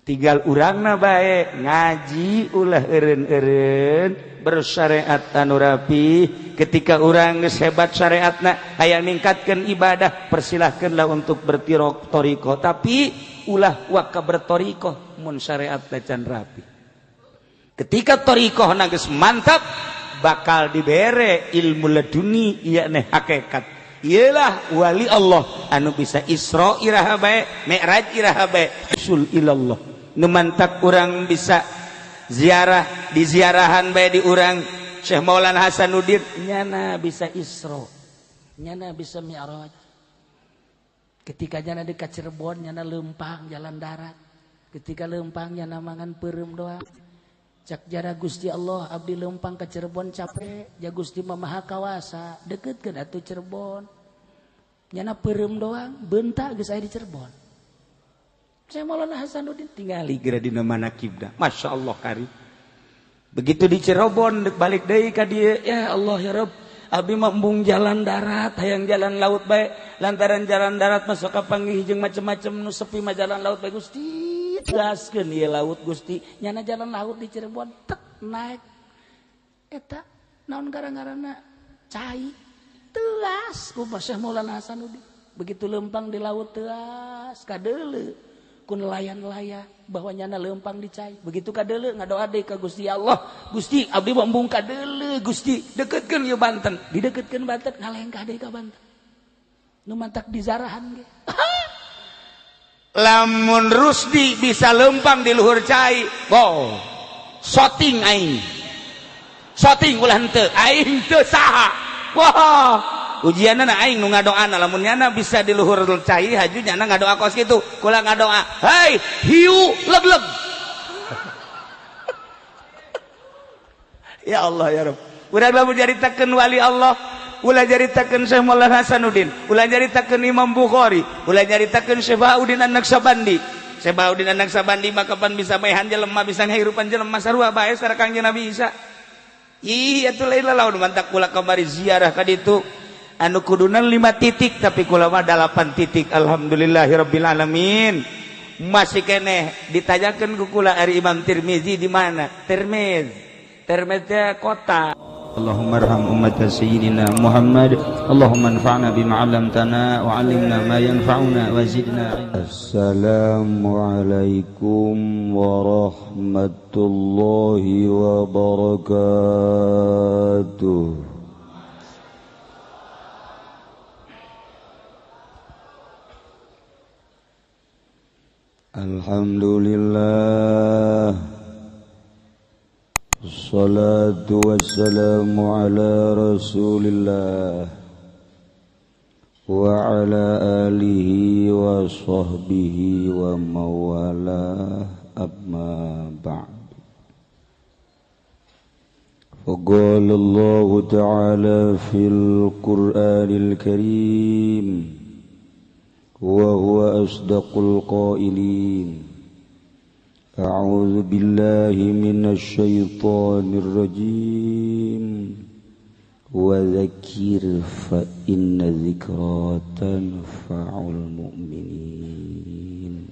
tinggal urangna bae ngaji ulah eureun-eureun bersyariat anu rapi. Ketika urang geus hebat syariatna hayang ningkatkeun ibadah, persilahkeunlah untuk bertoriko, tapi ulah waka bertoriko mun syariatna can rapi. Ketika torikohna geus mantap bakal dibere ilmu leduni ieu neh hakikat. Ialah wali Allah anu bisa Isra iraha bae, Mi'raj iraha bae, usul ilallah. Nu mantak urang bisa ziarah di ziarahan bae di urang Syekh Maulana Hasanuddin nyana bisa Isra, nyana bisa Mi'raj. Ketika nyana di ka Cirebon nyana leumpang jalan darat. Ketika leumpang nyana mangan peureum doang. Cak jara Gusti Allah abdi leumpang ka Cirebon capek, ja Gusti mah maha kawasa, dekeutkeun atuh Cirebon. Nyana peureum doang, beunta geus aya di Cirebon. Saya Maulana Hasanuddin tingali geura dina manakibna. Masyaallah kari. Begitu di Cirebon balik deui ka dieu, ya Allah ya Rabb, abdi mah embung jalan darat, hayang jalan laut bae. Lantaran jalan darat masuk ka panggih jeung macem-macem nu sepi mah jalan laut bae Gusti. Gaskeun ieu laut Gusti, nyana jalan laut di Cirebon tek naik eta naon gara-garana cai teuas ku Syekh Maulana Hasanuddin. Begitu leumpang di laut teuas kadeuleu ku nelayan-nelayan bahwa nyana leumpang di cai. Begitu kadeuleu ngadoa deui ka Gusti Allah, Gusti abdi embung kadeuleu Gusti, dekeutkeun ieu Banten. Didekeutkeun Banten ngalengkah deui ka Banten. Nu mantak di zarahan ge. Lamun Rusdi bisa lempang di luhur cai, wow, shooting aing, shooting ulah henteu, aing teu saha, wah, ujianna aing nu ngadoana, lamun nyana bisa di luhur cai, haju nyana ngadoa kos kitu, kula ngadoa, hei, hiu leg-leg, ya Allah ya Rabb, urang lamun nyaritakeun wali Allah. Ulah nyaritakeun Syekh Maulana Hasanuddin, ulah nyaritakeun Imam Bukhari, ulah nyaritakeun Syekh Bahaudin An-Naqsabandi. Syekh Bahaudin An-Naqsabandi mah kapan bisa maehan jelema, bisa ngahirupan jelema sarua bae sareng Kangjeng Nabi Isa. Ih atuh lain laun mantak kula kamari ziarah ka ditu. Anu kudunan 5 titik tapi kula mah 8 titik. Alhamdulillahirabbil alamin. Masih keneh ditajakeun ku kula ari Imam Tirmizi di mana? Tirmiz. Tirmiz teh kota. Allahumma arham ummata sayyidina Muhammad. Allahumma anfa'na bima 'allamtana wa 'allimna ma yanfa'una wa zidna ilma. Assalamualaikum warahmatullahi wabarakatuh. Alhamdulillah. Assalatu wassalamu ala rasulillah wa ala alihi wa sahbihi wa mawalah, amma ba'd. Faqala Allah ta'ala fil Qur'anil Karim wa huwa asdaqul qailin. A'udzu billahi minasy syaithanir rajim. Wa dzakir fa inna dzikra tanfa'ul mu'minin.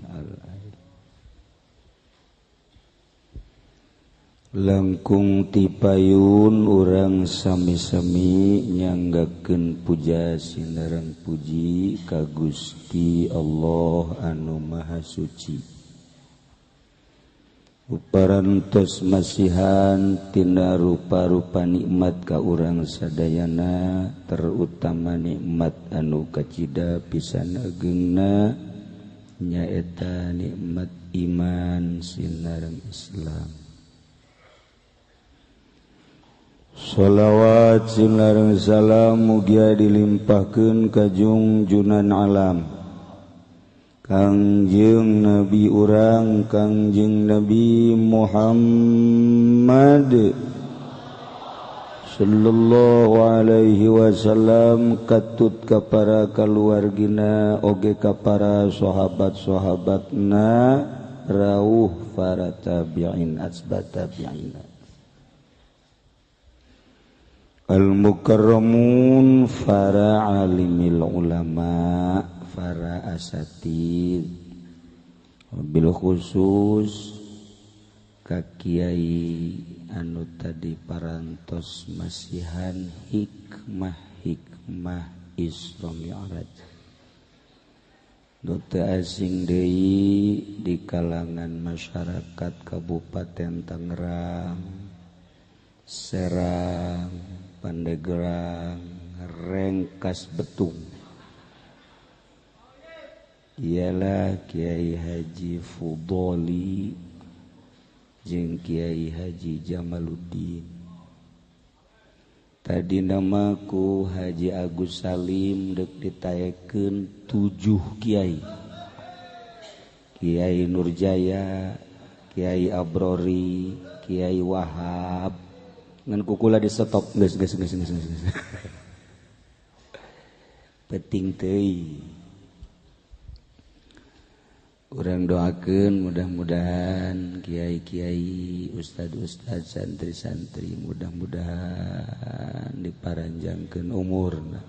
Langkung tipayun urang sami-sami nyanggakeun puja sinareng puji ka Gusti Allah anu Maha Suci. Uparantos masihan tina rupa-rupa nikmat ka urang sadayana, terutama nikmat anu kacida pisan ageungna nyaeta nikmat iman sinareng Islam. Shalawat sinareng salam mugia dilimpahkeun ka junjunan alam Kangjeng Nabi urang Kangjeng Nabi Muhammad sallallahu alaihi wasallam, katut ka para kaluargina oge ka para sahabat-sahabatna rawuh para tabi'in asbat tabi'ina al-mukarramun para alimil ulama para asatid Wabil khusus ka Kiai anu tadi parantos masihan hikmah Isra Mi'raj nu teu asing deui di kalangan masyarakat Kabupaten Tangerang, Serang, Pandeglang, Rengkas Betung. Ialah Kiai Haji Fudoli jeung Kiai Haji Jamaluddin. Tadi namaku Haji Agus Salim dek ditayekeun 7 kiai. Kiai Nurjaya, Kiai Abrori, Kiai Wahab. Ngan kukula di stop geus. Penting teuing. Urang doakeun mudah-mudahan kiai-kiai, ustad-ustad, santri-santri mudah-mudahan diparanjangkeun umurna.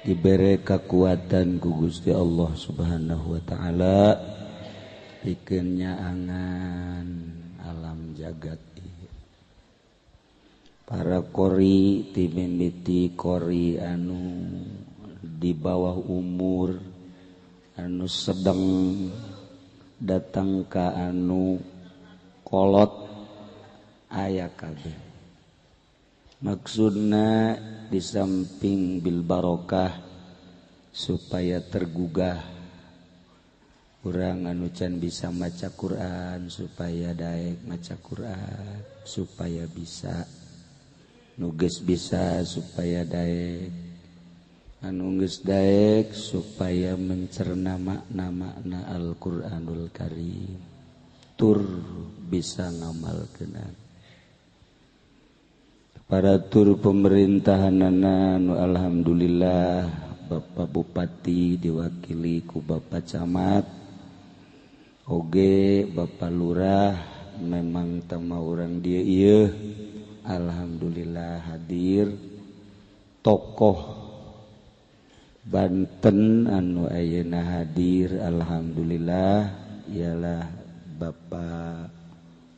Dibere kekuatan ku Gusti Allah Subhanahu wa taala pikeun nyaangan alam jagat ieu. Para qori ti mimiti qori anu di bawah umur anu sedang datang ka anu kolot aya kabeh. Maksudna di samping bil barokah supaya tergugah urang anu can bisa maca Quran supaya daek maca Quran, supaya bisa nuges bisa supaya daek anu geus daek supaya mencerna makna-makna Al-Qur'anul Karim tur bisa ngamalkeun. Para tur pemerintahanana nu alhamdulillah Bapak Bupati diwakili ku Bapak Camat oge Bapak Lurah memang tama urang dieu ieu alhamdulillah hadir. Tokoh Banten anu ayeuna hadir alhamdulillah ialah Bapak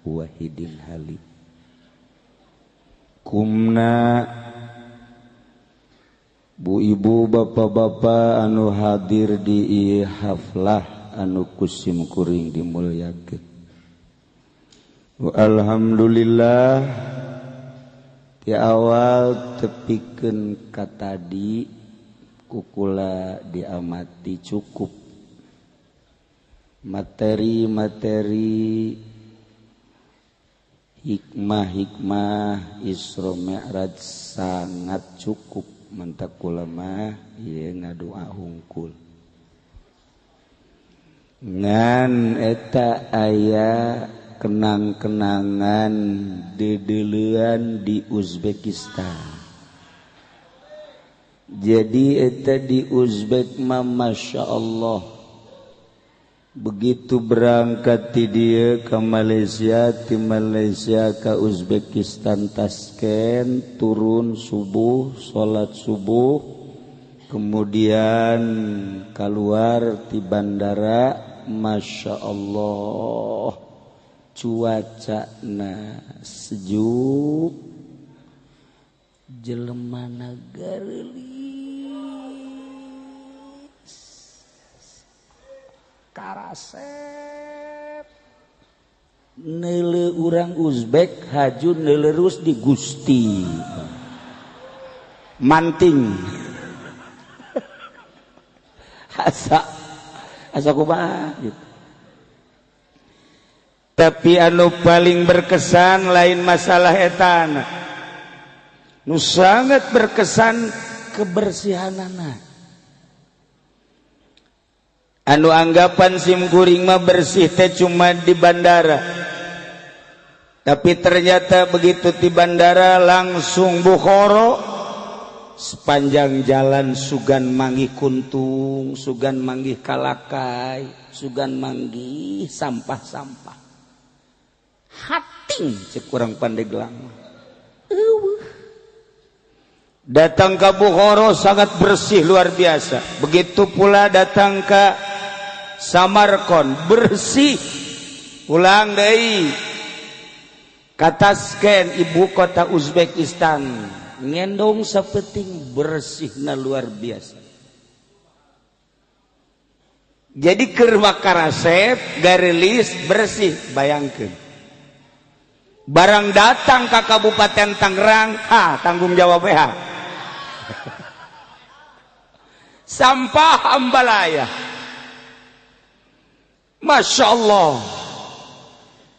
Wahidin Halim. Kumna Bu Ibu Bapak-bapak anu hadir di ieu haflah anu kusim kuring dimulyakeun. Alhamdulillah ti awal tepikeun ka tadi kukula diamati cukup materi-materi hikmah Isra Mi'raj sangat cukup mentak ulama ieu ngadoa hungkul ngan eta aya kenang-kenangan dedeleuan di Uzbekistan. Jadi eta di Uzbek mah Masya Allah begitu berangkat ti dieu ke Malaysia, ti Malaysia ke Uzbekistan Tashkent, turun subuh, salat subuh, kemudian keluar ti bandara. Masya Allah cuacana sejuk, jelemana gareuli karasep neule urang Uzbek haju neuleurus di Gusti manting asa kumaha gitu. Tapi anu paling berkesan lain masalah etana, nu sangat berkesan kebersihanana. Anu anggapan simkuring mah bersih teh cuma di bandara, tapi ternyata begitu di bandara langsung Bukhara, sepanjang jalan sugan manggih kuntung, sugan manggih kalakai, sugan manggih sampah-sampah. Hating cek urang Pandeglang. Datang ke Bukhara sangat bersih luar biasa. Begitu pula datang ke Samarkand bersih ulang deui kataskeun ibu kota Uzbekistan ngendong sapeting bersihna luar biasa. Jadi keur makarasep garilis bersih bayangkeun barang datang ke Kabupaten Tangerang tanggung jawab sampah ambalaya. Masya Allah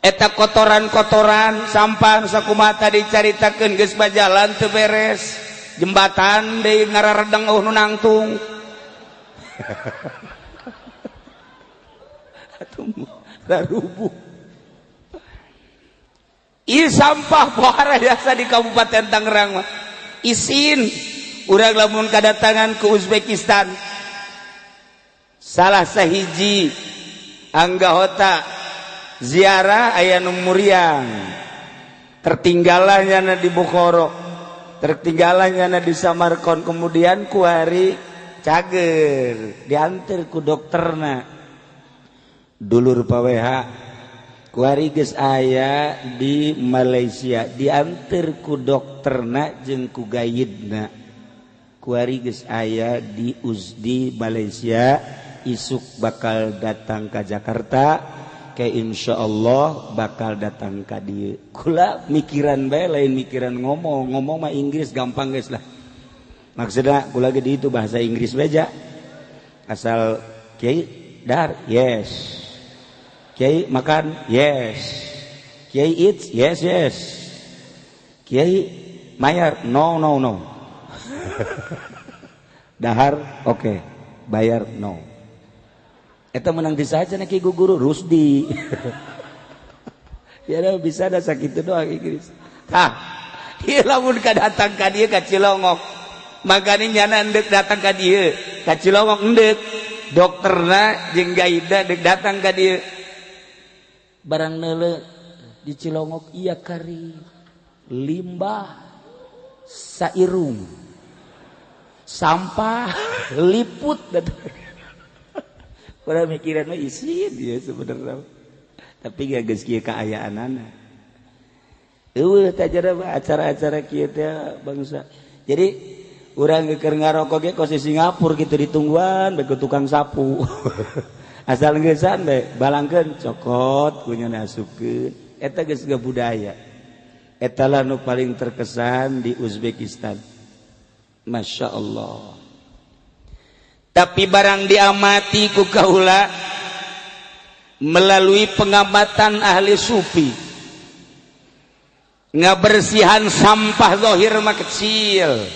eta kotoran-kotoran sampah sakumaha dicaritakeun geus bajalan teu beres jembatan deui ngararedeng nu nangtung atuh rarubuh ieu sampah pohara biasa di Kabupaten Tangerang mah isin urang lamun kadatangan ke Uzbekistan salah sahiji anggota ziarah aya nu muriang tertinggalannya di Bukhara tertinggalannya di Samarkand kemudian ku hari cager diantar ku dokterna dulur paweha ku hari geus aya di Malaysia diantar ku dokterna jeung ku gaidna ku hari geus aya di Malaysia isuk bakal datang ke Jakarta kayak insyaallah bakal datang ka dieu kula mikiran bae lain mikiran ngomong mah Inggris gampang guys lah maksudna kula ge di itu bahasa Inggris beja asal kiai dar yes kiai makan yes kiai eat yes kiai mayar no dahar oke bayar no. Eta menang disaja nek Ibu Guru Rusdi. Ya da bisa da sakitu doang Inggris. Ieu lamun kadatang ka dieu ka Cilongok. Magani nyana endek datang ka dieu. Ka Cilongok endek. Dokterna jeung gaida deuk datang ka dieu. Barang neuleuh di Cilongok ieu kari limbah sairung. Sampah liput pada mikiran mah isin dia sebenarnya tapi gak geus kieu kaayaanana eueuh tajara acara-acara kieu teh bangsa jadi urang keur ngarokok ge kos di Singapura kitu ditungguan bae ku tukang sapu asal geusaan bae balangkeun cokot kunyana asupkeun eta geus budaya eta lah nu paling terkesan di Uzbekistan. Masya Allah. Tapi barang diamati ku kaula melalui pengamatan ahli sufi ngabersihan sampah zahir mah kecil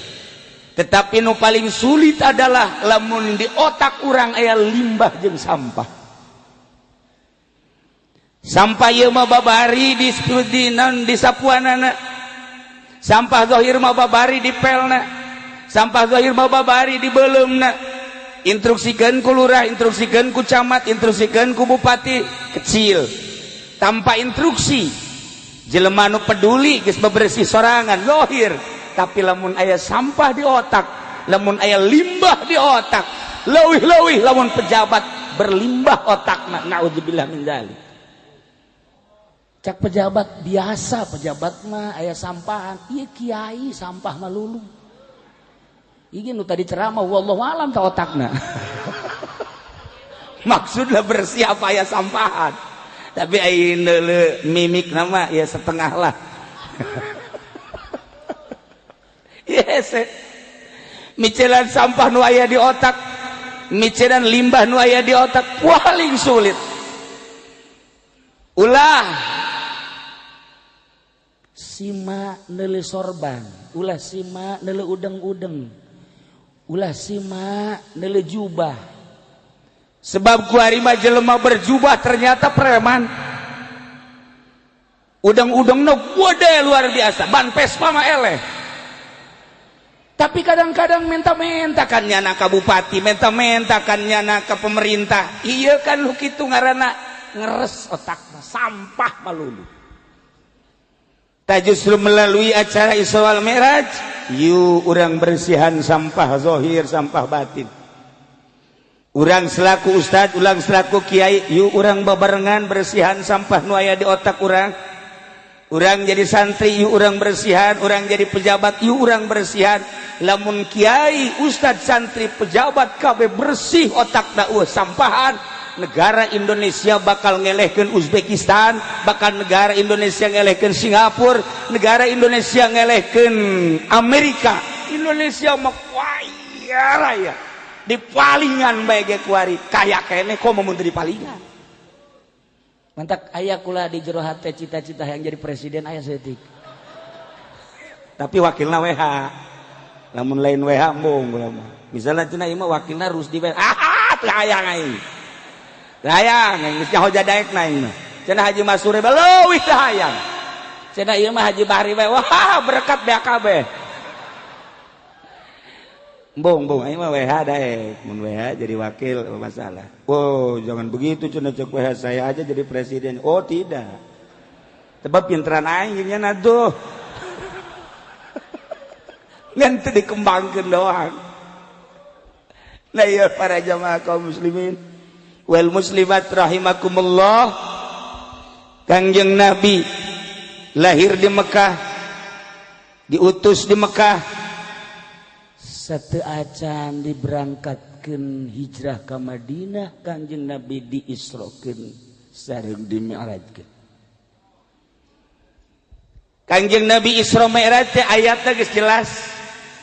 tetapi nu paling sulit adalah lamun di otak urang aya limbah jeung sampah ieu mah babari di sapuanana sampah zahir mah babari di pelna sampah zahir mah babari di beuleumna instruksikeun ku lurah, instruksikeun ku camat, instruksikeun ku bupati kecil tanpa instruksi jelema nu peduli geus bebersih sorangan zahir tapi lamun aya sampah di otak lamun aya limbah di otak leuwih-leuwih lamun pejabat berlimbah otakna naudzubillah min dzalik cak pejabat biasa pejabat mah aya sampahan ieu kiai sampah mah lulu ini nu tadi ceramah wallahu alam ta otakna maksudnya bersih apa ya sampahan tapi ayeuna mimik nama ya setengah lah yes micelan sampah nu aya di otak micelan limbah nu aya di otak paling sulit ulah sima neuleuh sorban ulah sima neuleuh udeng-udeng ulah sima neuleuh jubah sebab ku ari mah jelema berjubah ternyata preman udang-udangna gede luar biasa ban Vespa mah eleh tapi kadang-kadang menta-menta kan nyana ka bupati menta-menta kan nyana ka pemerintah ieu kan lu kitu ngaranna ngeres otakna sampah malulu tak justru melalui acara Isra wal Mi'raj yu urang bersihan sampah zahir sampah batin urang selaku ustad, ulang selaku kiai, yuk urang babarengan bersihan sampah nu aya di otak urang. Urang jadi santri, yuk urang bersihan. Urang jadi pejabat, yuk urang bersihan. Lamun kiai, ustad, santri, pejabat kabeh bersih otakna sampahan, negara Indonesia bakal ngelehkeun Uzbekistan, bakal negara Indonesia ngelehkeun Singapura, negara Indonesia ngelehkeun Amerika. Indonesia mah kaya raya. Di palingan bae ge kuari, kaya keneh kok mun teu di palingan. Mantak aya kula di jero hate cita-cita yang jadi presiden aya seutik. Tapi wakilna WH. Lamun lain WH embung kula mah. Misalna cenah ieu mah wakilna Rusdi bae. Teu hayang aing. Teu hayang geus nyaho jadaekna aing mah. Cenah Haji Masure bae leuwih teu hayang. Cenah ieu mah Haji Bahri bae wah berkat beak kabeh. Bong, ini mah WH daek. Mun WH jadi wakil masalah. Oh, jangan begitu cenah cek WH saya aja jadi presiden. Oh, tidak. Sebab pinteran aing nya na tuh. Ngan teu dikembangkeun doang. Nah, ya para jamaah kaum muslimin wal muslimat rahimakumullah. Kangjeng Nabi lahir di Mekah, diutus di Mekah. Satu acan diberangkatkan hijrah ke Madinah, Kanjeng Nabi diisrokeun sareng dimi'rajkeun. Kanjeng Nabi Isra Mi'raj teh ayatna geus jelas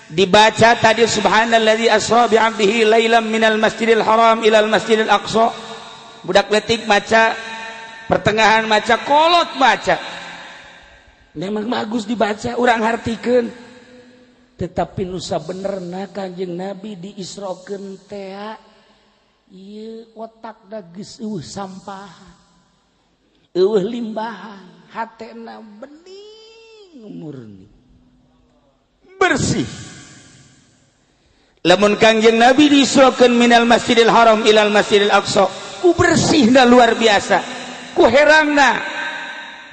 dibaca tadi subhanallazi asra bi 'abdihi lailan minal masjidil haram ilal masjidil aqsa. Budak leutik maca, pertengahan maca, kolot maca. Memang bagus dibaca, urang hartikeun. Tetapi nusa benerna Kanjeng Nabi diisrokeun teh ieu otakna geus eueuh sampahan, eueuh limbahan, hatena bening murni bersih. Lamun Kanjeng Nabi diisrokeun minal Masjidil Haram ilal Masjidil Aqsa, ku bersihna luar biasa, ku herangna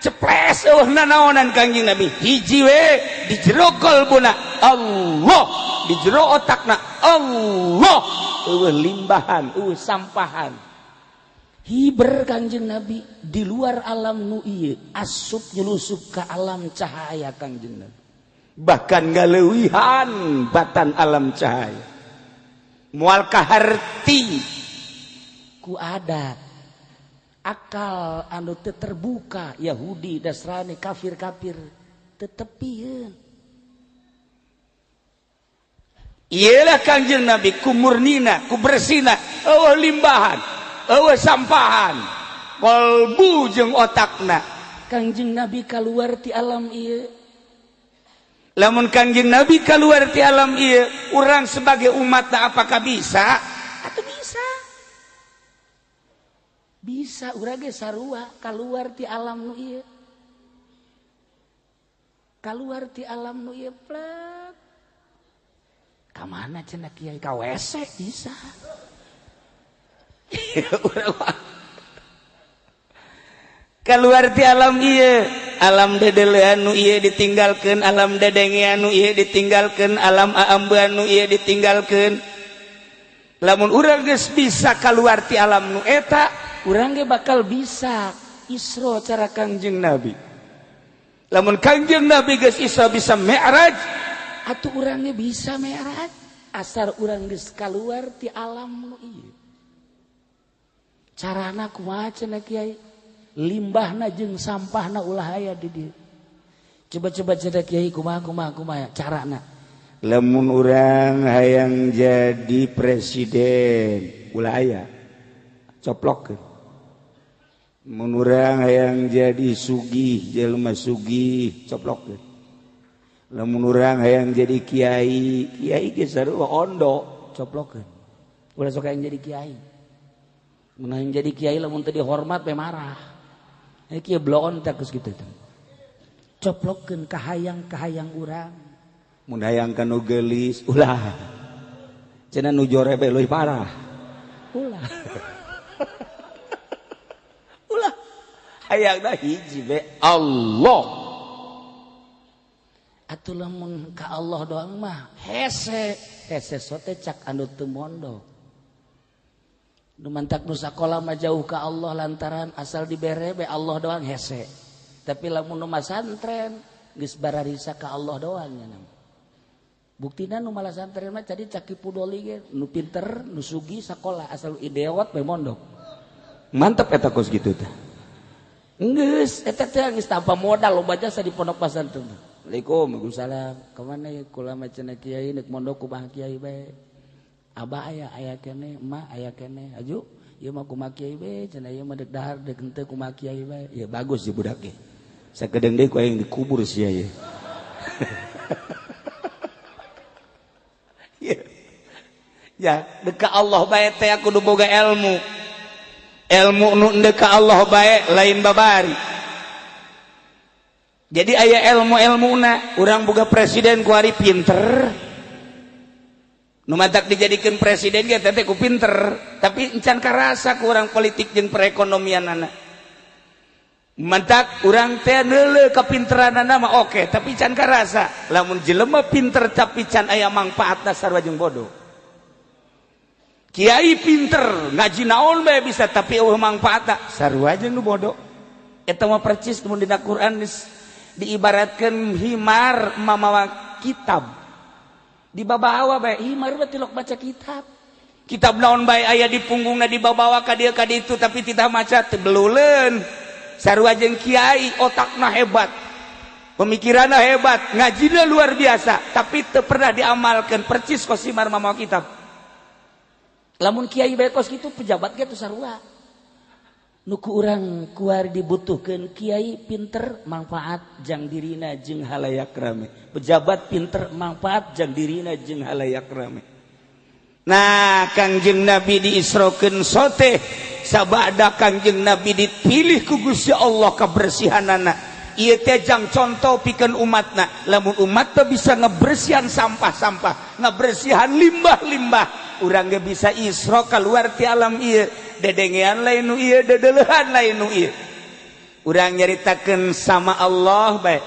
ceples eueuhna naonan Kanjeng Nabi hiji we di jero qalbuna Allah, di jero otakna Allah, eueuh limbahan, eueuh sampahan. Hiber Kanjeng Nabi di luar alam nu ieu asup nyulusup ka alam cahaya Kanjeng Nabi. Bahkan galeuwihan batan alam cahaya. Moal kaharti ku adat akal anu teu terbuka Yahudi, Nasrani, kafir-kafir tetepieun. Iyalah Kanjeng Nabi ku murnina, ku bersina, eueuh limbahan, eueuh sampahan, kolbu jeung otakna. Kanjeng Nabi kaluar ti alam ieu. Lamun Kanjeng Nabi kaluar ti alam ieu, urang sebagai umatna apakah bisa? Atuh bisa. Bisa urang ge sarua kaluar ti alam nu ieu. Kaluar ti alam nu ieu plek. Ka mana cenah kiai? Ka WC bisa. Kaluar ti alam ieu, alam dedelean nu ieu ditinggalkeun, alam dedengean nu ieu ditinggalkeun, alam aambean nu ieu ditinggalkeun. Lamun urang geus bisa kaluar ti alam nu eta, urang ge bakal bisa Isra cara Kanjeng Nabi. Lamun Kanjeng Nabi geus Isra bisa Mi'raj, atuh urang ge bisa Mi'raj asar urang geus kaluar ti alam nu ieu. Carana kumaha cenah Kiai? Limbahna jeung sampahna ulah aya di dieu. Coba-coba cenah Kiai kumaha carana? Lamun urang hayang jadi presiden, ulah aya coplokkeun. Mun urang hayang jadi sugih, jelema sugih, coplokkeun. Lamun urang hayang jadi kiai, kiai ge sarua ondo, coplokkeun. Ulah sok hayang jadi kiai. Mun hayang jadi kiai lamun teu dihormat we marah. Kieu bloon teh geus kitu teh. Coplokkeun kahayang-kahayang urang. Mun hayang kanu geulis, ulah. Cenah nu jore bae leuwih parah. Ulah. Ulah. Hayangna hiji bae Allah. Atuh lamun ka Allah doang mah hese sote cak anu teu mondok. Nu mantak nu sakola mah jauh ka Allah lantaran asal dibere be Allah doang hese. Tapi lamun nu masantren geus bararisa ka Allah doang nya. Buktina nu malah santren mah tadi caki pudoli ge nu pinter nu sugih sakola asal idewat bae mondok. Mantap eta kos kitu teh. Geus eta teh geus tanpa modal loba jasa di pondok pesantren. Waalaikumsalam. Kamana ye kula macana kiai neuk mondok ku bah kiai bae. Abah aya kene, emak aya kene. Aju, ieu mah kumaha kiai bae, cenah ieu mah deuk dahar deuk henteu kumaha kiai bae. Ya bagus di budak ge. Sakedeung deui ku aya yang dikubur sia ye. Ya, deuk ka Allah bae teh kudu boga ilmu. Ilmu nu deuk ka Allah bae lain babari. Jadi aya ilmu-ilmuna, urang boga presiden ku ari pinter. Nu matak dijadikeun presiden ge teh ku pinter, tapi encan karasa ku urang politik jeung perekonomianana. Matak urang teh neuleuh kapinteranana mah oke, tapi can karasa. Lamun jelema pinter tapi can aya mangpaatna sarua jeung bodoh. Kiai pinter, ngaji naon bae bisa tapi eueuh mangpaatna sarua jeung nu bodoh. Eta mah percis mun dina Quran diibaratkeun himar mamawa kitab. Di babawa bae himar berarti lok baca kitab. Kitab naon bae aya di punggungna dibawa ka dieu ka ditu tapi tidak maca teu beleuleun. Sarua jeung kiai otakna hebat. Pemikiranna hebat, ngajina luar biasa, tapi teu pernah diamalkeun percis kos himar mamawa kitab. Lamun kiai bae kos kitu pejabat ge teu sarua. Nuku urang kuar dibutuhkeun kiai pinter manfaat jang dirina jeung halayak rame. Pejabat pinter manfaat jang dirina jeung halayak rame. Nah, Kangjeng Nabi diisrokeun soteh sabada Kangjeng Nabi dipilih ku Gusti Allah kabersihanana. Ieu teh jang contoh pikeun umatna. Lamun umat teh bisa ngebersihan sampah-sampah, ngebersihan limbah-limbah, urang ge bisa isra keluar ti alam ieu. Dedengean lain nu ieu, dedeleuhan lain nu ieu. Urang nyaritakeun sama Allah bae.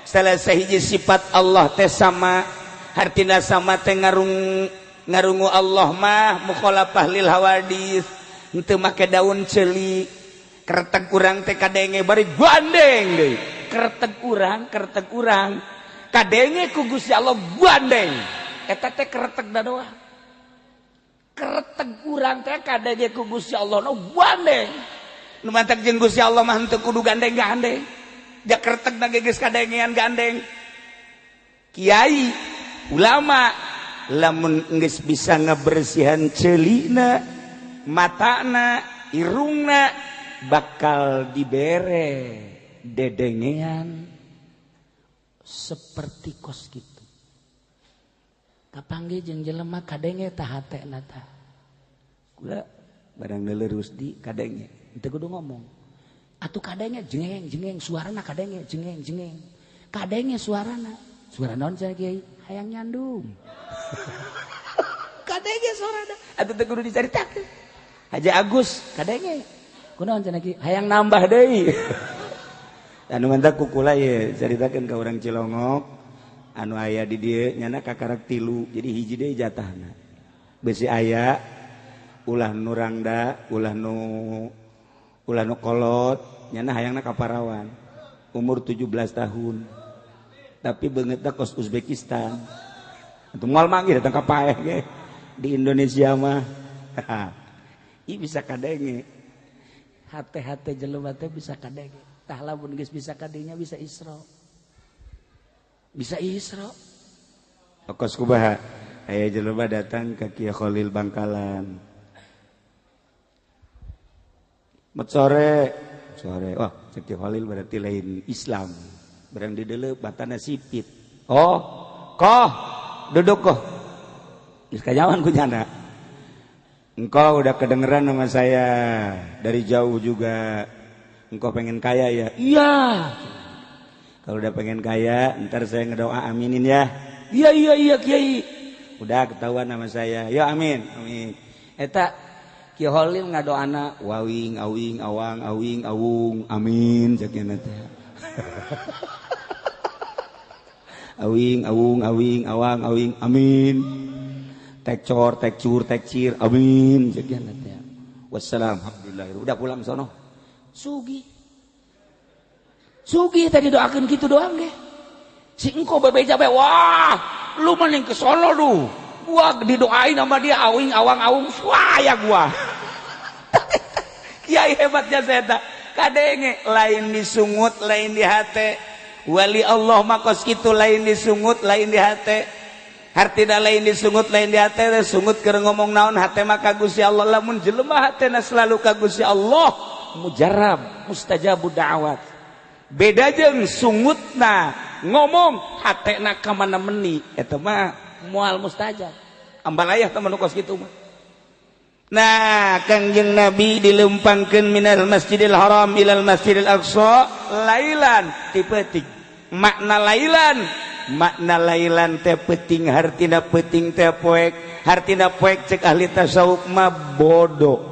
Salah sahiji sifat Allah teh sama, hartina sama teh ngarungu Allah mah mukhalafah lil hawadis, henteu make daun ceuli. Kereteg urang teh kadenge bari gandeng deui. Kereteg urang kadenge ku Gusti Allah gandeng. Eta teh kereteg da doang. Kereteg urang teh kadenge ku Gusti Allah no gandeng. Nu mantak jeung Gusti Allah mah henteu kudu gandeng-gandeng. Da kereteg na geus kadengean gandeng. Kiai, ulama lamun geus bisa ngabersihan ceulina, matana, irungna bakal dibere dedengean seperti kos kitu. Kapanggih jeung jelema kadenge tah hatena tah. Kula barang leurus di kadenge, teu kudu ngomong. Atuh kadenge jengeng suarana kadenge jengeng. Kadenge suarana. Suara naon cenah Kiai? Hayang nyandung. Kadenge suarana. Atuh teu kudu dicaritakeun. Haji Agus kadenge. Kunaon cenah Kiai? Hayang nambah deui. Anu mantap kukula ye caritakeun ka urang Cilongok. Anu aya di dieu nyana kakarak 3, jadi hiji deui jatahna. Besi aya ulah nu rangda, ulah nu kolot, nyana hayangna kaparawan. Umur 17 tahun. Tapi beungeutna kos Uzbekistan. Atuh moal manggih datang ka paeh ge di Indonesia mah. Ih bisa kadenge. Hate-hate jelema teh bisa kadenge. Tah lamun geus bisa kadenya bisa Isra. Bisa Isra. Kos kubaha aya jelema datang ke Kiai Khalil Bangkalan. Sore, wah Kiai Khalil berarti lain Islam. Barang di deuleu batana sipit. Oh, koh, duduk koh. Geus kajawan ku nyana. Engkau udah kedengeran nama saya dari jauh juga. Engkau pengen kaya ya? Iya. Kalau udah pengen kaya, ntar saya ngedoa aminin ya. Iya Kiai. Udah ketahuan nama saya. Ya amin. Eta Kiai Khalil ngadoana wawing awing awang awing awung amin sakina teh. Awing awung awing awang awing amin. Tekcor tekcur tekcir amin sakina teh. Wassalam. Alhamdulillah. Udah pulang sono. Sugi tadi doakan gitu doang deh. Si engkau bebeja be, wah, lu mending ke sono lu. Gua didoain sama dia awang-awang, wah ya gua. Kiai hebatnya saya. Kadenge lain disungut, lain di hate. Wali Allah makos kitu lain disungut, lain di hate. Hartina lain disungut, lain di hate. Sungut keur ngomong naon hate mah ka Gusti Allah. Lamun jelema hatena selalu ka Gusti Allah, mujarab, mustajabud da'awat. Beda jeung sungutna ngomong hatena ka mana meni, eta mah moal mustajab. Ambalayah teman kos kitu mah. Nah, Kangjeng Nabi dilempangkeun minal Masjidil Haram ilal Masjidil Aqsa lailan ti peuting. Makna lailan teh peuting, hartina peuting teh poek, hartina poek cek ahli tasawuf mah bodoh.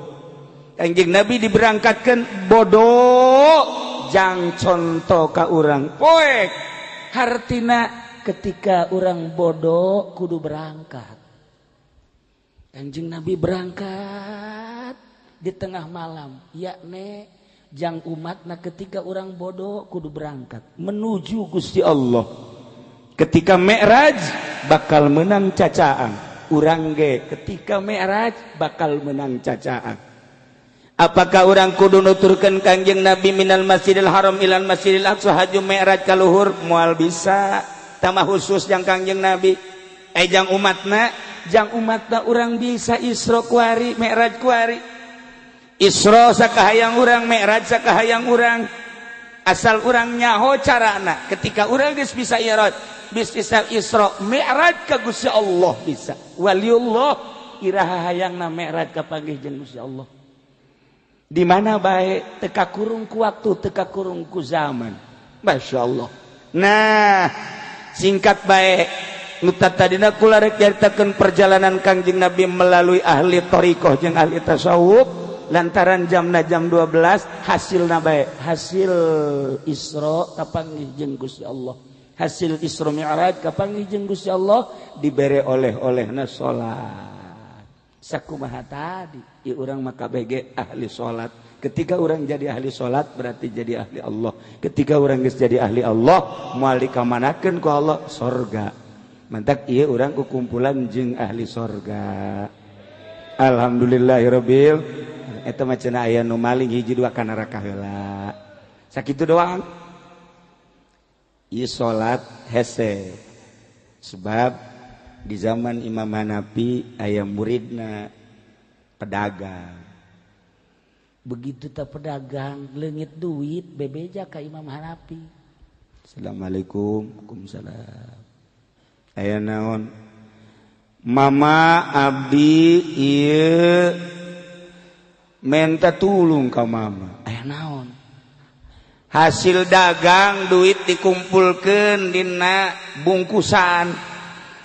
Kangjeng Nabi diberangkatkeun bodoh jang contoh ka urang poek. Hartina ketika urang bodoh kudu berangkat. Kanjeng Nabi berangkat di tengah malam, yakni jang umatna ketika orang bodoh kudu berangkat menuju Gusti Allah. Ketika Mi'raj bakal menang cacaan, urang ge ketika Mi'raj bakal menang cacaan. Apakah orang kudu nuturkeun Kanjeng Nabi minal Masjidil Haram ilal Masjidil Aqsa haju Mi'raj ka luhur? Moal bisa. Tamah khusus jang Kanjeng Nabi. Jang umatna urang bisa Isra kuari, Mi'raj kuari. Isra sakahayang urang, Mi'raj sakahayang urang. Asal urang nyaho carana. Ketika urang geus bisa bisa Isra, Mi'raj ka Gusti Allah bisa. Waliullah iraha hayangna Mi'raj ka panggih jeung Gusti Allah. Di mana bae teka kurung ku waktu, teka kurung ku zaman. Masyaallah. Nah, singkat bae tadina kula rek nyaritakeun perjalanan Kangjeng Nabi melalui ahli thariqah jeung ahli tasawuf lantaran jamna jam 12 hasilna bae hasil Isra kapanggih jeung Gusti Allah, hasil Isra Mi'raj kapanggih jeung Gusti Allah dibere oleh-olehna salat. Sakumaha tadi ieu urang mah kabeh ge ahli salat. Ketika orang jadi ahli salat berarti jadi ahli Allah. Ketika orang geus jadi ahli Allah moal dikamanakeun ku Allah surga. Mantak iya orang kukumpulan jeung ahli sorga. Alhamdulillahirabbil. Eta mah cenah aya nu maling hiji dua ka neraka heula. Sakitu doang. Ieu salat hese. Sebab di zaman Imam Hanafi aya muridna pedagang. Begitu ta pedagang leungit duit bebeja ka Imam Hanafi. Assalamualaikum. Waalaikumsalam. Aya naon mama abdi ieu minta tulung ka mama. Aya naon hasil dagang duit dikumpulkeun dina bungkusan.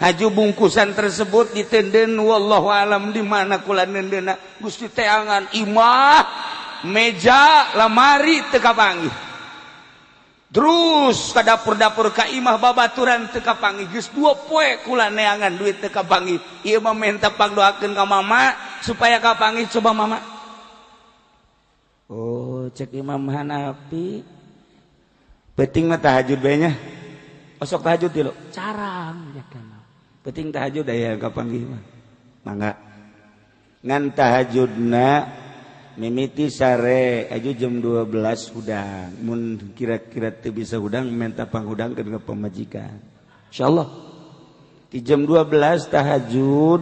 Haju bungkusan tersebut ditenden wallahu alam di mana kula nendeuna Gusti teangan imah meja lamari teu kapanggih. Terus ke dapur-dapur ka imah babaturan teu kapanggih geus 2 poe kula neangan duit teu kapanggih. Ieu mah minta pangdoakeun ka mama supaya kapanggih coba mama. Oh, cek Imam Hanafi penting mah tahajud bae nya. Osok tahajud tilu. Carang ya kan. Penting tahajud aya kapanggih mah. Mangga. Ngan tahajudna mimiti sare aju jam 12 hudang mun kira-kira teu bisa hudang minta panghudangkeun ka pamajikan insyaallah di jam 12 tahajud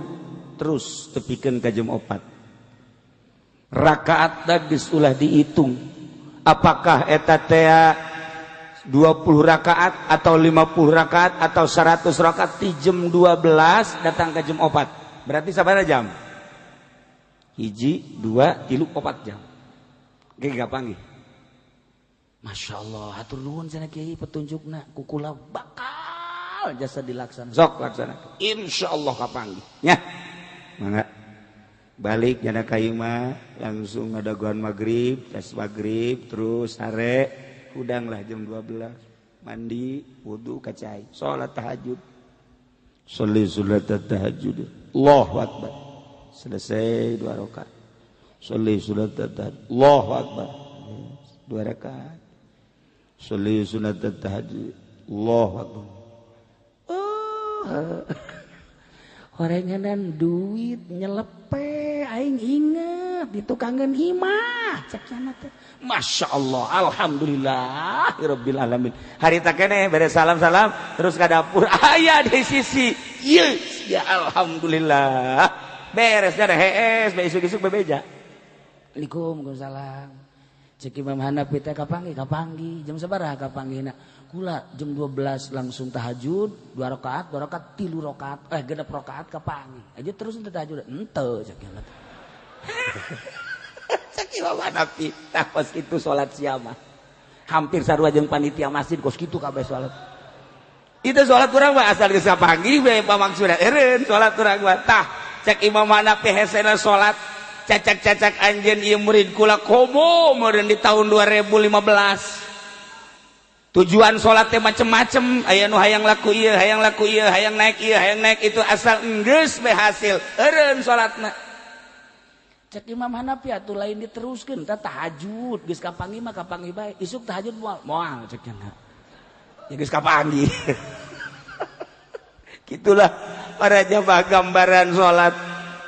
terus tepikeun ka jam 4 rakaatna geus ulah dihitung apakah eta teh 20 rakaat atau 50 rakaat atau 100 rakaat di jam 12 datang ka jam 4 berarti sabaraha jam hiji, 2, 3, 4 jam. Ge gapanggih. Masya Allah, hatur nuhun cenah kiai petunjukna kukula bakal jasa dilaksanakan. Sok laksanakeun. Insyaallah kapanggih. Nya. Mangga. Balik jana ka imah langsung ngadaguan maghrib, jas maghrib terus sare hudang lah jam 12. Mandi, wudu, kacai, salat tahajud. Sholli salat tahajud. Allahu akbar. Selesai 2 rakaat. Sholli sunat tahajud. Allahu akbar. 2 rakaat. Sholli sunat tahajud. Allahu akbar. Horenganan duit nyelepe aing inget di tukangan himah cek teh. Masya Allah, alhamdulillah rabbil alamin. Hari tak kene beres salam-salam terus ke dapur aya di sisi yes ya alhamdulillah beres dah hees besok-besok bebeja. Waalaikumsalam. Cek Imam Hanafi teh kapanggi jam sabaraha kapanggihna? Kula jam 12 langsung tahajud 2 rakaat 3 rakaat genep rakaat kapangi aja terus ente tahajud ente cek ya cek Imam Hanafi tah kos kitu salat siapa hampir sarua jeung panitia masjid kos kitu kabeh salat itu salat urang mah asal geus kapangi we pamaksudna eureun salat urang mah tah cek Imam Hanafi hesena salat cacak-cacak anjeun ieu murid kula komo meureun di tahun 2015. Tujuan sholat teh macem-macem aya nu hayang laku ieu hayang naik ieu hayang naik itu asal enggeus be hasil eureun sholatna. Cek Imam Hanafi atuh lain diteruskeun tah tahajud geus kapangi mah kapangi bae isuk tahajud moal cek cenah ya geus kapangi. Gitulah para jamaah gambaran sholat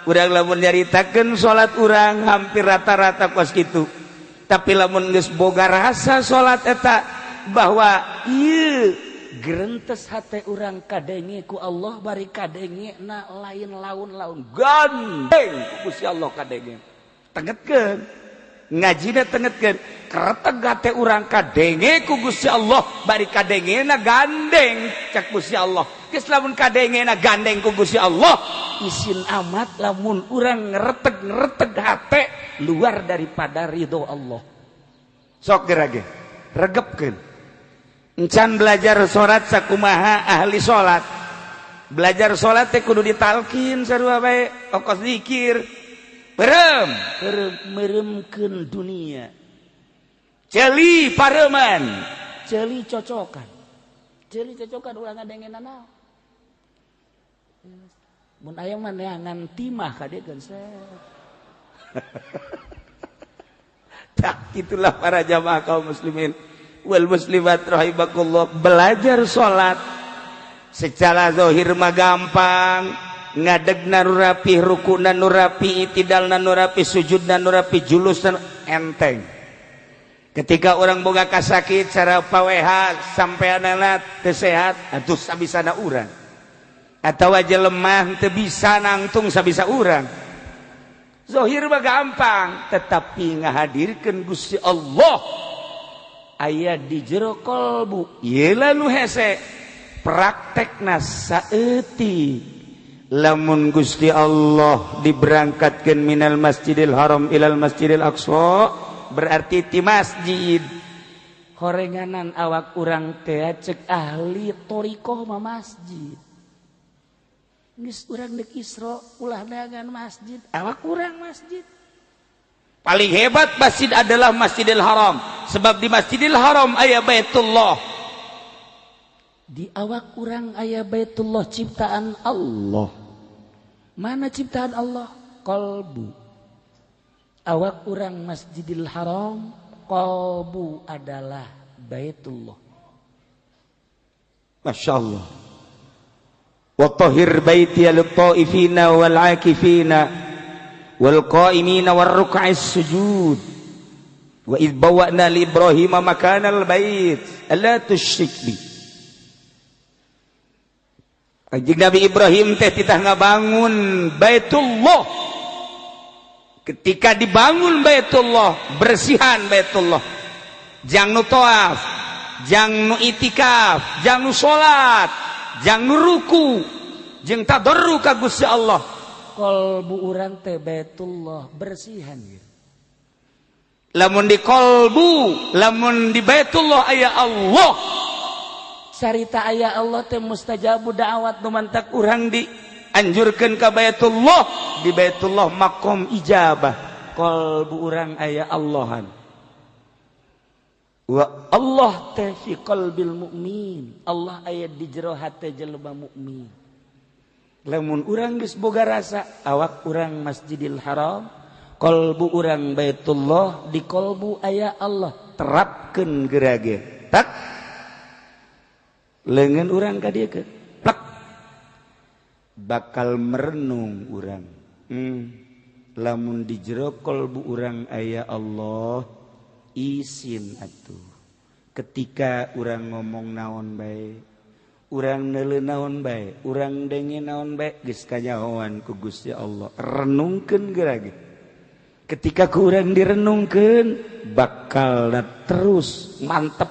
urang lamun nyaritakeun sholat urang hampir rata-rata kos kitu tapi lamun geus boga rasa sholat eta bahwa ieu gerentes hate urang kadenge ku Allah bari kadenge na lain laun-laun gandeng ku Gusti Allah kadenge tengetkeun ngajina tengetkeun kareteg hate urang kadenge ku Gusti Allah bari kadenge na gandeng cak Gusti Allah geus lamun kadenge na gandeng ku Gusti Allah isin amat lamun urang ngreteg hate luar daripada ridho Allah sok gerage regepkeun. Encan belajar sholat sakumaha ahli sholat belajar sholat teh kudu ditalkin sarua bae okos zikir meremkeun dunia ceuli pareuman ceuli cocokan ulah ngadengeunna naon mun aya mah neangan timah kadegeun tak itulah para jamaah kaum muslimin wal muslimat rahimakumullah belajar sholat secara zahir mah gampang ngadegna nu rapi rukuna nu rapi itidalna nu rapi sujudna nu rapi julusna enteng ketika orang boga kasakit cara paweha sampeanana teu sehat atuh sabisana urang atawa jelemah teu bisa nangtung sabisa urang zahir mah gampang tetapi ngahadirkeun Gusti Allah aya di jero kolbu ieu lalu hese praktekna saeuti lamun Gusti Allah diberangkatkeun minal masjidil haram ilal masjidil aqsa berarti ti masjid horenganan awak urang teh cek ahli thariqah mah masjid geus urang deuk Isra ulah dagangan masjid awak urang masjid. Paling hebat masjid adalah Masjidil Haram sebab di Masjidil Haram aya Baitullah di awak urang aya Baitullah ciptaan Allah. Mana ciptaan Allah? Qalbu. Awak urang Masjidil Haram qalbu adalah Baitullah. Masya Allah. Wa tahhir baiti lit-taifina wal-'akifina wal qa'imina war ruk'is sujud wa id bawa'na li Ibrahim makanal bait alla tusyrik bi. Kanjeng Nabi Ibrahim teh titah ngabangun Baitullah. Ketika dibangun Baitullah bersihan Baitullah jang nu tawaf jang nu itikaf jang nu salat jang nu ruku jeung tadarru ka Gusti Allah kolbu urang teh Baitullah bersihan gitu. Lamun di kolbu, lamun di Baitullah aya Allah. Carita aya Allah teh mustajabu da'wat nu mantak urang dianjurkeun ka Baitullah, di Baitullah maqam ijabah. Kolbu urang aya Allahan. Wa Allah teh fi qalbil mu'min. Allah aya di jero hate jelema mukmin. Lamun urang geus boga rasa awak urang Masjidil Haram Kolbu urang Baitullah di kolbu aya Allah terapkeun gerage tak leungeun urang ka dieu ke plak bakal merenung urang lamun di jero kolbu urang aya Allah isin atuh ketika urang ngomong naon bae urang neuleuh naon bae urang denge naon bae geus kanyahoan ku Gusti Allah renungkeun gerage ketika ku urang direnungkeun bakal terus mantep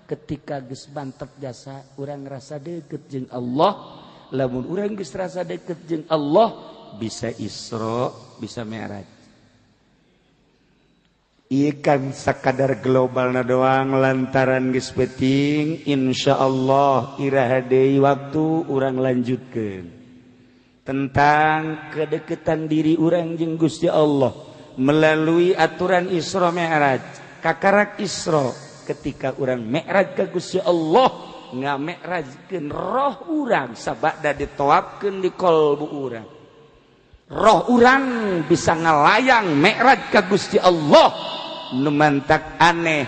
ketika geus mantep jasa urang rasa deukeut jeung Allah lamun urang geus rasa deukeut jeung Allah bisa Isra bisa Mi'raj ieu kan sakadar globalna doang lantaran geus penting insyaallah iraha deui waktu urang lanjutkeun tentang kedekatan diri urang jeung Gusti Allah melalui aturan Isra Mi'raj kakarak Isra ketika urang Mi'raj ka Gusti Allah ngami'rajkeun roh urang sabada ditoapkeun di qalbu urang roh urang bisa ngalayang Mi'raj ka Gusti Allah nu mantak aneh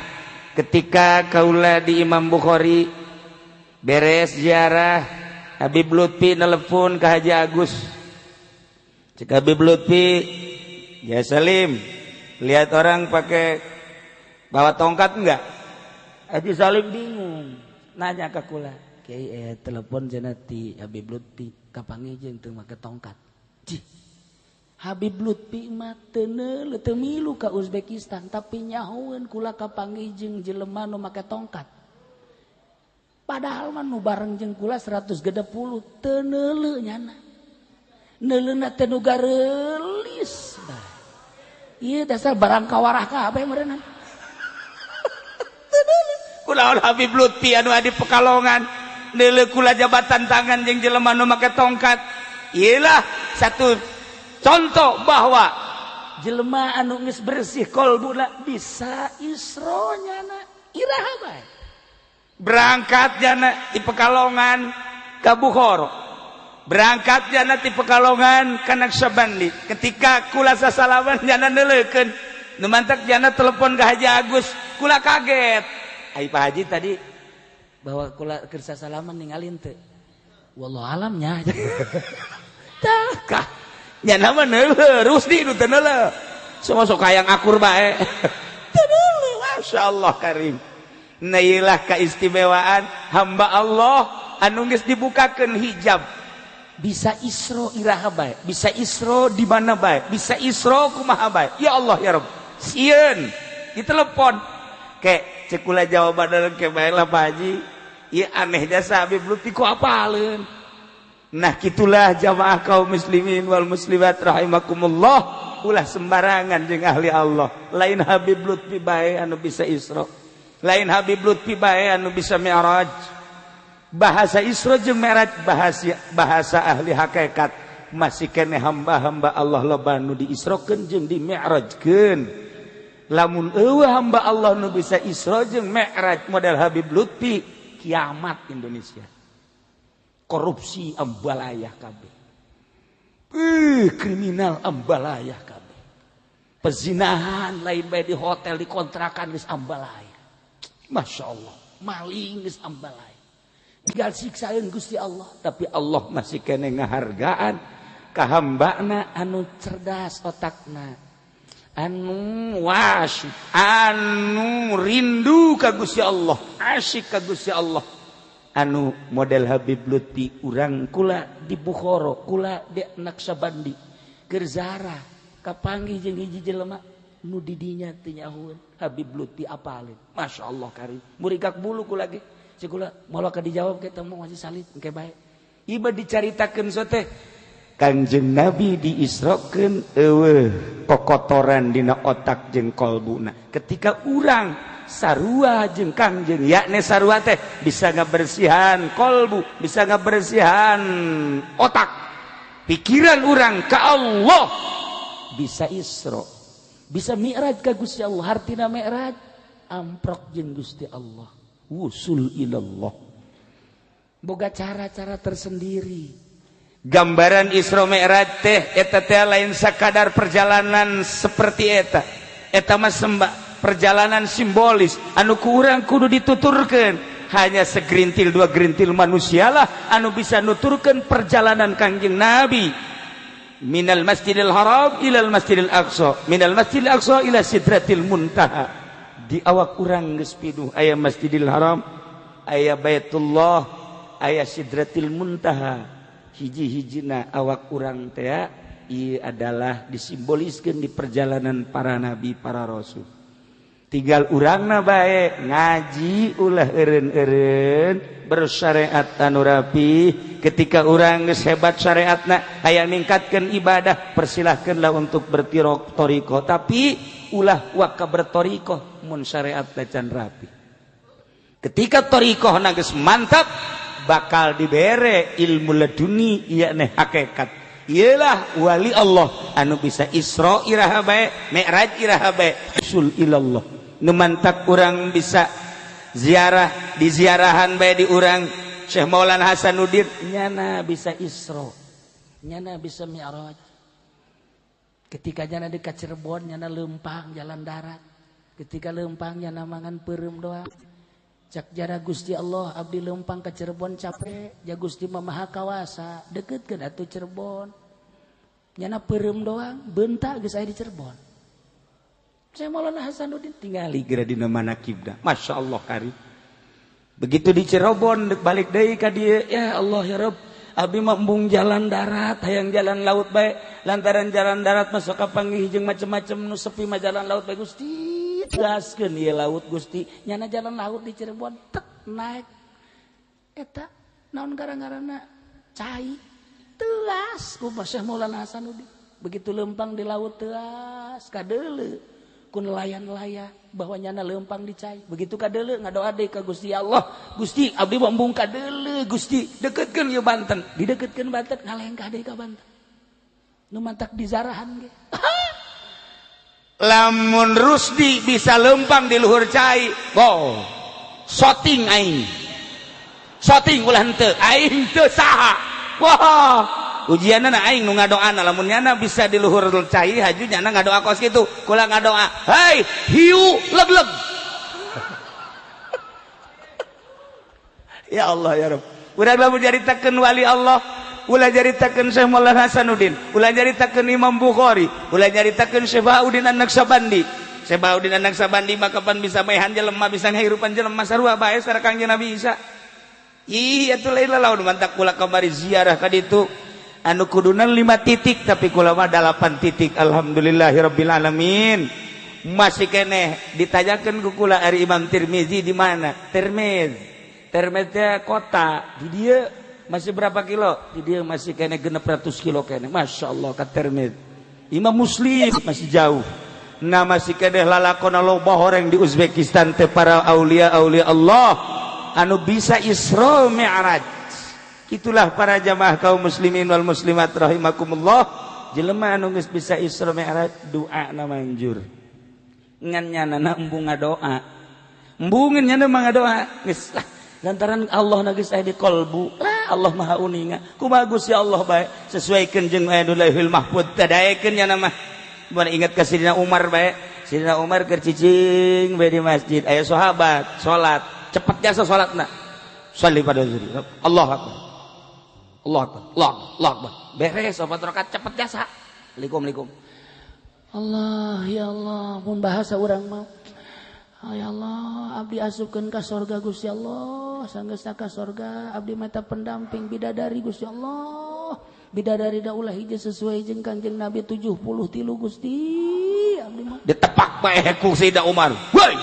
ketika kaula di Imam Bukhari beres ziarah Habib Lutfi nelpon ke Haji Agus cek Habib Lutfi ya Salim lihat orang pakai bawa tongkat enggak Haji Salim bingung nanya ke kula kiai telepon jenati Habib Lutfi kapangijeng teu make tongkat cih Habib Lutfi mah teu neuleuh teu milu ka Uzbekistan tapi nyahoeun kula kapangijeng jelema nu make tongkat padahal mah nu bareng jeung kula 160 teu neuleuh nyana neuleuhna teh nu gareulis ieu dasar barang kawarah kabeh meureunna teu neuleuh kunaon Habib Lutfi anu adi Pekalongan neuleuh kula jabatan tangan jeung jelema nu make tongkat ieulah satu contoh bahwa jelema anu geus bersih qalbuna bisa Isra nyana iraha bae berangkat jana di Pekalongan ke Bukhara berangkat jana di Pekalongan ke Naqsyabandi ketika kula sasalaman jana neuleukeun nu mantak jana telepon ke Haji Agus kula kaget ai Pak Haji tadi bahwa kula keur sasalaman ningalin teu wallahu alam nya tah kah nyana mah neuleuh rusdi nu teu neuleuh sok hayang akur bae teu neuleuh masyaallah karim nailah keistimewaan hamba Allah anu geus dibukakeun hijab bisa Isra iraha bae bisa Isra di mana bae bisa Isra kumaha bae ya Allah ya Rabb sieun ditelepon ke cek kula jawaban ke bae lah Pak Haji ieu aneh jasa Habib Lutfi ku apaleun nah kitulah jamaah kaum muslimin wal muslimat rahimakumullah ulah sembarangan jeung ahli Allah lain Habib Lutfi bae anu bisa Isra lain Habib Lutfi bae anu bisa Mi'raj bahasa Isra jeung Mi'raj bahasa ahli hakikat masih kene hamba-hamba Allah loba nu diisrokeun jeung di Mi'rajkeun lamun eueuh hamba Allah nu bisa Isra jeung Mi'raj model Habib Lutfi kiamat Indonesia korupsi ambalayah kabeh kriminal ambalayah kabeh pezinahan lain bae di hotel di kontrakan geus ambalayah Masya Allah maling geus ambalai tinggal siksaeun Gusti Allah tapi Allah masih kene ngahargaan ka hambana anu cerdas otakna anu wasyik anu rindu ka Gusti Allah asyik ka Gusti Allah anu model Habib Lutfi urang kula di Bukhara kula di Naqsyabandi keur ziarah kapanggih jeung hiji jelema nu di dinya teu nyahoeun Habib Lutfi apalin Masya Allah karim murigak bulu kula ge cek kula moal ka dijawab ke temu masih salib engke bae ieu dicaritakeun sote Kanjeng Nabi diisrokeun eueuh kokotoran dina otak jeung qalbuna ketika urang sarua jeung Kangjeng yakni sarua teh bisa ngabersihan qalbu bisa ngabersihan otak pikiran urang ka Allah bisa Isra bisa Mi'raj ka Gusti Allah hartina Mi'raj amprok jeung Gusti Allah wusul ilallah boga cara-cara tersendiri gambaran Isra Mi'raj teh eta teh lain sakadar perjalanan seperti eta mah perjalanan simbolis anu ku urang kudu dituturkeun hanya segerintil dua gerintil manusialah anu bisa nuturkeun perjalanan Kangjeng Nabi minal masjidil haram ilal masjidil aqsa minal masjidil aqsa ila sidratil muntaha di awak urang geus pinuh aya masjidil haram aya baitullah aya sidratil muntaha hiji-hijina awak urang teh ieu adalah disimboliskeun di perjalanan para nabi para rasul tinggal urangna bae ngaji ulah eureun-eureun bersyariat anu rapi ketika urang geus hebat syariatna hayang ningkatkeun ibadah persilahkeunlah untuk bertoriko tapi ulah waka bertoriko mun syariat can rapi ketika torikohna geus mantap bakal dibere ilmu leduni ieu neh hakikat ialah wali Allah anu bisa Isra iraha bae Mi'raj iraha bae usul ilallah nu mantak urang bisa ziarah di ziarahan bae di urang Syekh Maulana Hasanuddin nyana bisa Isra nyana bisa Mi'raj ketika nyana di ka Cirebon nyana leumpang jalan darat ketika leumpang nyana mangan peureum doang cak jara Gusti Allah abdi leumpang ka Cirebon capek ja Gusti mah maha kawasa dekeutkeun atuh Cirebon nyana peureum doang beunta geus aya di Cirebon saya Maulana Hasanuddin tingali geura dina manakibna Masya Allah kari begitu di Cirebon balik deui ka dieu ya Allah ya Rabb abdi mah embung jalan darat hayang jalan laut bae lantaran jalan darat masuk ka panggih jeung macem-macem nu sepi mah jalan laut bae Gusti gaskeun ieu laut Gusti nyana jalan laut di Cirebon tek naik eta naon gara-garana cai teas ku Syekh Maulana Hasanuddin begitu leumpang di laut teas kadeuleu ku nelayan-nelayan bahwa nyana leumpang di cai begitu kadeuleu ngadoa deui ka Gusti Allah Gusti abdi mambung kadeuleu Gusti dekeutkeun ieu Banten didekeutkeun Banten ngalengkah deui ka Banten nu mantak di zarahan ge lamun Rusdi bisa leumpang di luhur cai boh shooting aing shooting ulah henteu aing teu saha wah ujianna aing nu ngadoana lamun nyana bisa di luhur cai haju nyana ngadoa kos kitu kula ngadoa hei hiu leg-leg ya Allah ya Rabb urang lamun nyaritakeun wali Allah ulah nyaritakeun Syekh Maulana Hasanuddin ulah nyaritakeun Imam Bukhari ulah nyaritakeun Syekh Bahaudin An-Naqsabandi Syekh Bahaudin An-Naqsabandi mah kapan bisa maehan jelema bisa ngahirupan jelema sarua bae sareng Kangjeng Nabi Isa ih atuh lain laun mantak kula kamari ziarah ka ditu anu kudunan 5 titik tapi kula mah 8 titik alhamdulillahirabbil alamin masih keneh ditanyakeun ku kula ari Imam Tirmizi di mana Termez teh kota di dieu masih berapa kilo di dieu masih keneh 600 kilo keneh masyaallah ka Termez Imam Muslim masih jauh nah masih keneh lalakonna loba horeng di Uzbekistan teh para aulia Allah anu bisa Isra Mi'raj itulah para jamaah kaum muslimin wal muslimat rahimakumullah jelema anu geus bisa Isra Mi'raj doa na manjur ngan nyana embung ngadoa embungin nyana mah ngadoa geus lah lantaran Allah na geus aya di qalbu lah Allah maha uninga kumaha Gusti Allah bae sesuaikeun jeung anu Lauhul Mahfuz tadaekeun nyana mah mun ingat ka Sidina Umar bae Sidina Umar keur cicing bae di masjid aya sahabat salat cepet jasa salatna sholli pada zuri Allahu akbar Allah akbar Allah akbar beres 4 rakaat cepet jasa Assalamualaikum Allah ya Allah mun bahasa urang mah ya Allah abdi asupkeun ka surga Gusti Allah sanggeus ka surga abdi mata pendamping bidadari Gusti Allah bidadari da ulah hiji sesuai jeung Kangjeng Nabi 73 Gusti abdi mah ditepak bae ku Sayyidina Umar woi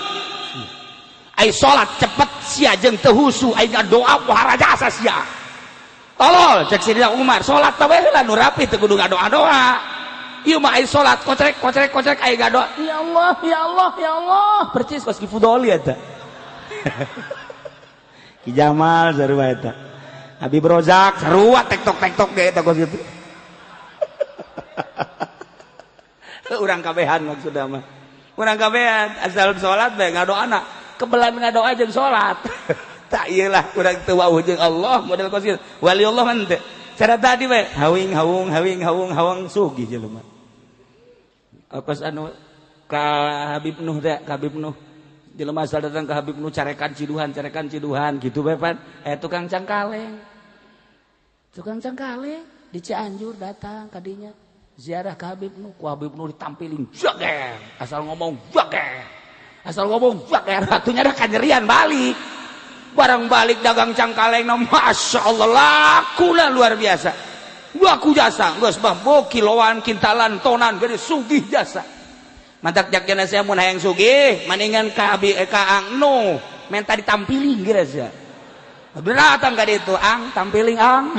ai salat cepet sia jeung teu husu ai doa pohara jasa sia tolol cek Sayyidina Umar salat teh bae nu rapi teu kudu ngadoa-doa ieu mah ai salat kocrek ai ngadoa ya Allah percis kos ki Fudoli eta Ki Jamal sarua eta Habib Rozak sarua tektok ge eta kos kitu urang kabehan maksudna mah urang kabehan asal salat bae ngadoana kebelan ngadoa jeung salat tak iyalah urang teu wauh jeung Allah model kos kitu wali Allah mah teu cara tadi we hawing sugih jelema pas anu ka Habib Nuh teh ka Habib Nuh jelema asal datang ke Habib Nuh carekan ciduhan gitu we pan tukang cangkaleng di Cianjur datang kadinya ziarah ke Habib Nuh ku Habib Nuh ditampilin jager asal ngomong jager ratunya dah kanyerian balik barang balik dagang cangkaleng na Masya Allah lakulah luar biasa laku jasa geus bah kiloan kintalan tonan gede sugih jasa mantak jakjana saya mun hayang sugih maningan ka Ang Nuh menta ditampilin geus ya beratang ka ditu ang tampiling ang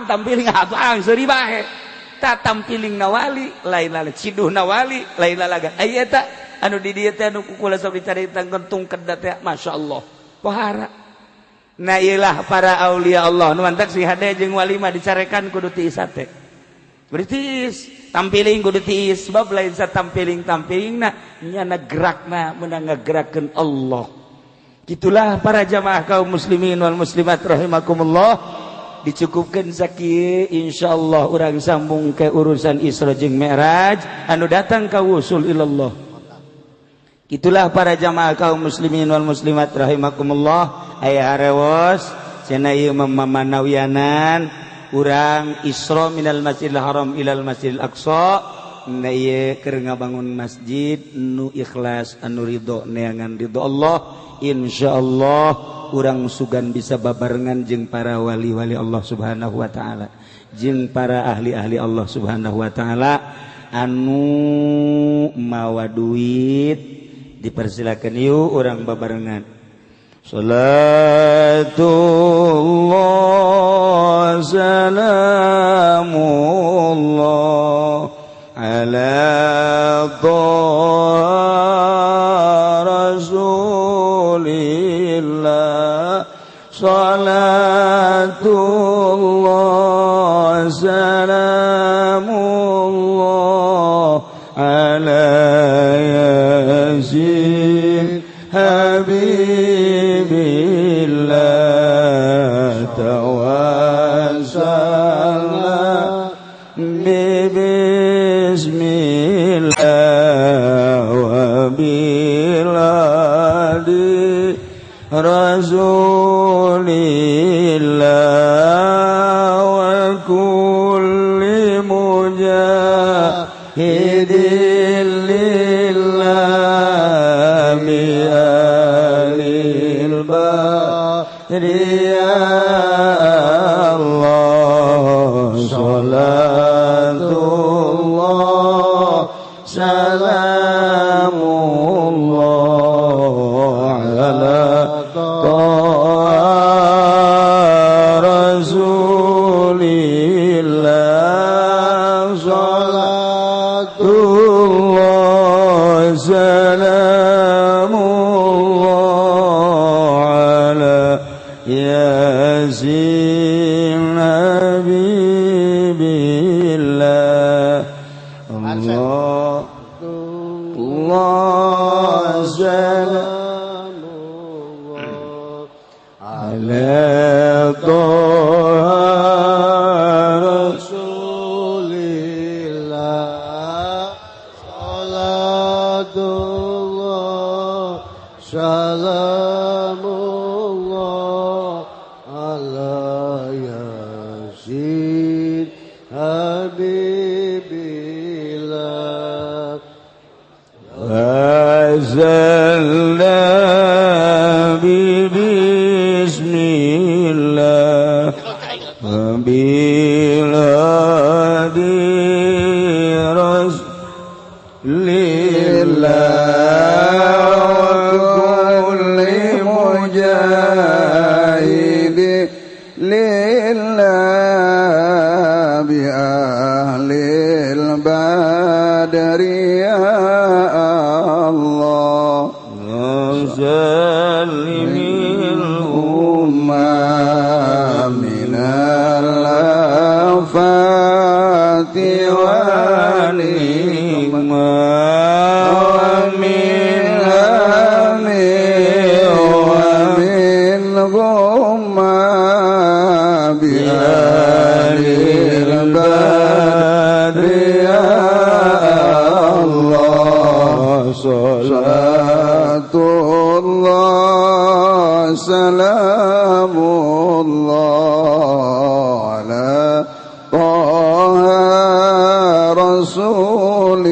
tampiling atuh ang seuri bae ta tampiling nawali lain lala ciduh nawali lain lalaga aya eta anu di dieu teh anu kukula sok dicarita gentung kedat teh masyaallah pohara nah iyalah para aulia Allah nu mantak si hade jeung wali mah dicarekan kudu tiis teh bertiis tampiling kudu tiis sebab lain sa tampiling-tampilingna nyana gerakna meunang ngagerakeun Allah gitulah para jamaah kaum muslimin wal muslimat rahimakumullah dicukupkeun sakieu insyaallah urang sambung ke urusan Isra jeung Mi'raj anu datang ka wusul ilallah. Itulah para jamaah kaum muslimin wal muslimat rahimakumullah aya harewos cenah ieu mamanawianan urang Isra minal Masjidil Haram ilal Masjidil Aqsa na ieu keur ngabangun masjid nu ikhlas anu ridho neangan ridho Allah insyaallah urang sugan bisa babarengan jeung para wali-wali Allah Subhanahu wa taala jeung para ahli-ahli Allah Subhanahu wa taala anu mawa duit dipersilakan yuk orang babarengan salatullah salamullah ala rasulillah salatullah salamullah ala yasin habibillah tawassalna bismillah wa biladi rasulillah wa kulli mujahidin lillah bi'alil badri ya Allah salatullah salamullah ala rasulillah salatullah salamullah ala yasin habibillah Allah Allah salamullah ala rasulillah salatullah salamullah ala yasin habibillah azalna bismillah biladi rasulillah wa kulli mujahidin lillah bi ahlil badri ya Allah zalimil ummah minal afati wa nikmah wa min hamil wa min gumma bi الله سلام الله على طه رسول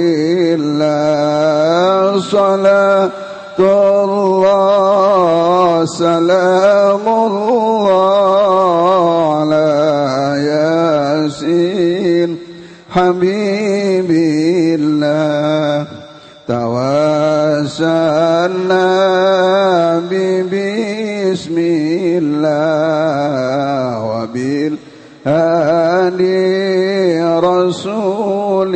الله صلاة الله سلام الله على ياسين حبيب الله توسلنا بسم الله وبالهادي رسول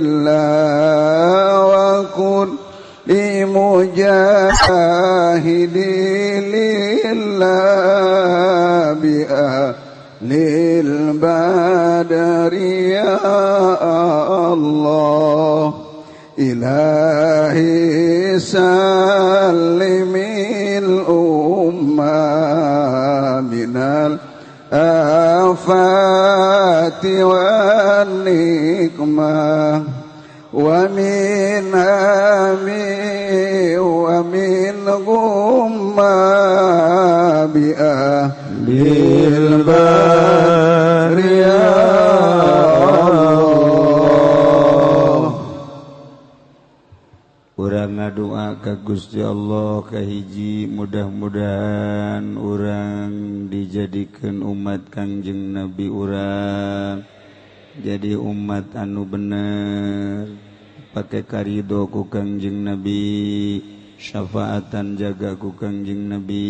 الله وكل مجاهد لله بأهل البدر يا الله إلهي سلم الأمة من الآفات والنقمة ومن هم ومن غمة بأهل البر يا Urang ngadoa ka Gusti Allah kahiji mudah-mudahan urang dijadikeun umat Kangjeng Nabi urang jadi umat anu bener pake karido ku Kangjeng Nabi syafaatan jaga ku Kangjeng Nabi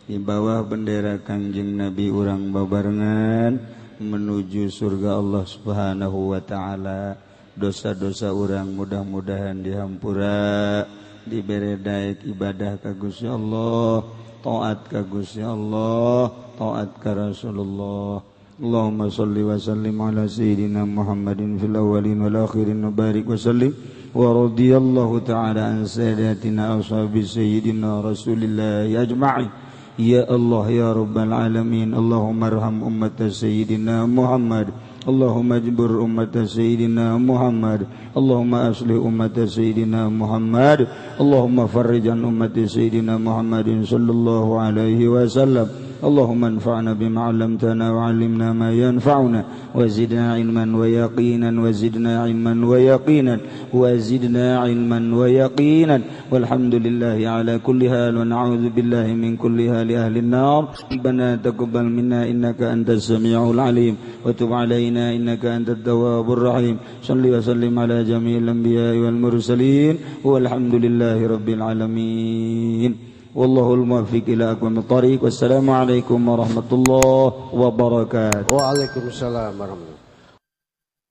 di bawah bendera Kangjeng Nabi urang babarengan menuju surga Allah Subhanahu wa taala. Dosa-dosa orang mudah-mudahan dihampura dibere daek ibadah ka Gusti Allah taat ka Gusti Allah taat ka Rasulullah. Allahumma salli wa sallim ala sayyidina Muhammadin fil awwalin wal akhirin wa barik wa sallim wa radiyallahu ta'ala an sayyidatina ashabi sayyidina Rasulillah ajma'in. Ya Allah ya rabbal alamin. Allahumma arham ummat sayyidina Muhammad. اللهم اجبر أمة سيدنا محمد اللهم أصلح أمة سيدنا محمد اللهم فرج عن أمة سيدنا محمد صلى الله عليه وسلم اللهم انفعنا بما علمتنا وعلمنا ما ينفعنا وزدنا علما ويقينا وزدنا علما ويقينا وزدنا علما ويقينا والحمد لله على كل حال ونعوذ بالله من كل حال أهل النار. ربنا تقبل منا إنك أنت السميع العليم وتب علينا إنك أنت التواب الرحيم. صل وسلم على جميع الأنبياء والمرسلين والحمد لله رب العالمين. والله الموفق إلى أقوم الطريق. والسلام عليكم ورحمة الله وبركاته. وعليكم السلام ورحمة الله.